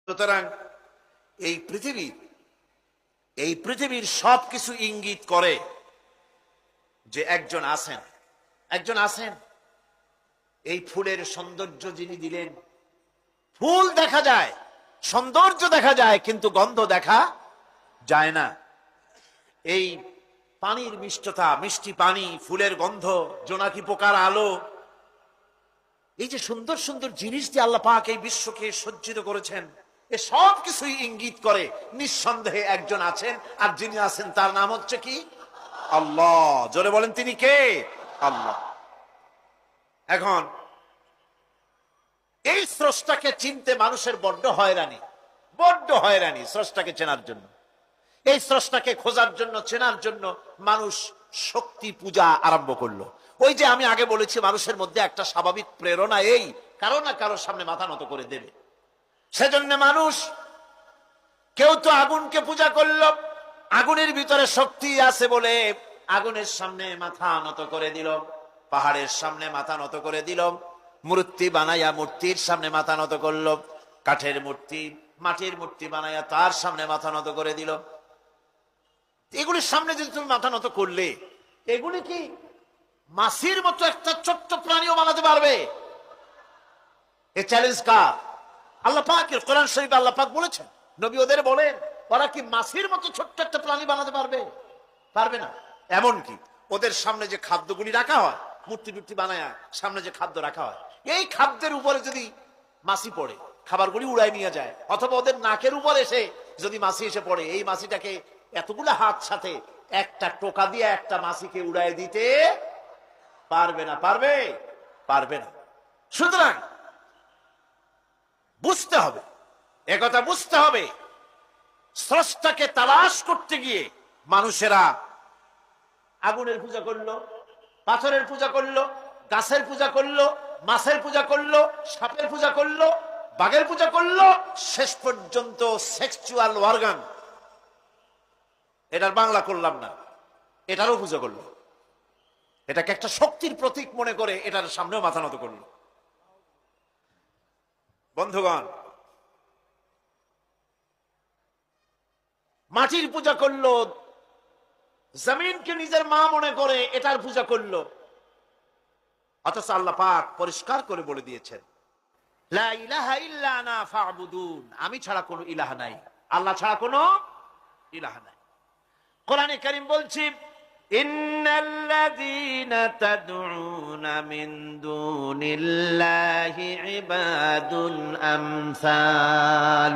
সুতরাং এই পৃথিবীর সবকিছু ইঙ্গিত করে যে একজন আছেন। এই ফুলের সৌন্দর্য যিনি দিলেন, ফুল দেখা যায়, সৌন্দর্য দেখা যায়, কিন্তু গন্ধ দেখা যায় না। এই পানির মিষ্টতা, মিষ্টি পানি, ফুলের গন্ধ, জোনাকি পোকার আলো, এই যে সুন্দর সুন্দর জিনিস দিয়ে আল্লাহ পাক এই বিশ্বকে সজ্জিত করেছেন, এ সব কিছুই ইঙ্গিত করে নিঃসন্দেহে একজন আছেন, আর যিনি আছেন তার নাম হচ্ছে কি? আল্লাহ। জোরে বলেন, তিনি কে? আল্লাহ। এখন এই স্রষ্টাকে চিনতে মানুষের বড্ড হয়রানি স্রষ্টাকে চেনার জন্য। এই স্রষ্টাকে খোঁজার জন্য, চেনার জন্য মানুষ শক্তি পূজা আরম্ভ করলো। ওই যে আমি আগে বলেছি, মানুষের মধ্যে একটা স্বাভাবিক প্রেরণা এই কারো না কারোর সামনে মাথা নত করে দেবে। সেজন্য মানুষ, কেউ তো আগুনকে পূজা করলো, আগুনের ভিতরে শক্তি আছে বলে আগুনের সামনে মাথা নত করে দিল, পাহাড়ের সামনে মাথা নত করে দিল, মূর্তি বানাইয়া মূর্তির সামনে মাথা নত করলো, কাঠের মূর্তি, মাটির মূর্তি বানাইয়া তার সামনে মাথা নত করে দিল। এগুলির সামনে যদি তুমি মাথা নত করলে, এগুলি কি মাছির মতো একটা ছোট্ট প্রাণীও বানাতে পারবে? এ চ্যালেঞ্জ কার? আল্লাহ পাকের। কোরআন শরীফে আল্লাহ পাক বলেছেন, নবী ওদের বলেন, ওরা কি মাছির মতো ছোট্ট একটা প্রাণী বানাতে পারবে? পারবে না। এমনকি ওদের সামনে যে খাদ্যগুলি রাখা হয়, মূর্তি টুর্তি বানায় সামনে যে খাদ্য রাখা হয়, এই খাদ্যের উপরে যদি মাছি পড়ে, খাবারগুলি উড়াই নিয়ে যায়, অথবা ওদের নাকের উপর এসে যদি মাছি এসে পড়ে, এই মাছিটাকে এতগুলো হাত সাথে একটা টোকা দিয়ে একটা মাছিকে উড়াই দিতে পারবে না। পারবে না। সুতরাং বুঝতে হবে, একথা বুঝতে হবে, স্রষ্টাকে তালাশ করতে গিয়ে মানুষেরা আগুনের পূজা করলো, পাথরের পূজা করলো, গাছের পূজা করলো, মাছের পূজা করলো, সাপের পূজা করলো, বাঘের পূজা করলো, শেষ পর্যন্ত সেক্সুয়াল অর্গান, এটার বাংলা করলাম না, এটারও পূজা করলো। এটাকে একটা শক্তির প্রতীক মনে করে এটার সামনেও মাথা নত করলো। বন্ধুগণ, মাটির পূজা করলো, জমিনকে নিজের মা মনে করে এটার পূজা করলো। অথচ আল্লাহ পাক পরিষ্কার করে বলে দিয়েছেন, লা ইলাহা ইল্লা আনা ফা'বুদুন, আমি ছাড়া কোনো ইলাহ নাই, আল্লাহ ছাড়া কোনো ইলাহ নাই। কোরআনে কারীম বলছে, ইন্নাল্লাযীনা তাদউনা মিন দুনিল্লাহি ইবাদুন আমসালু,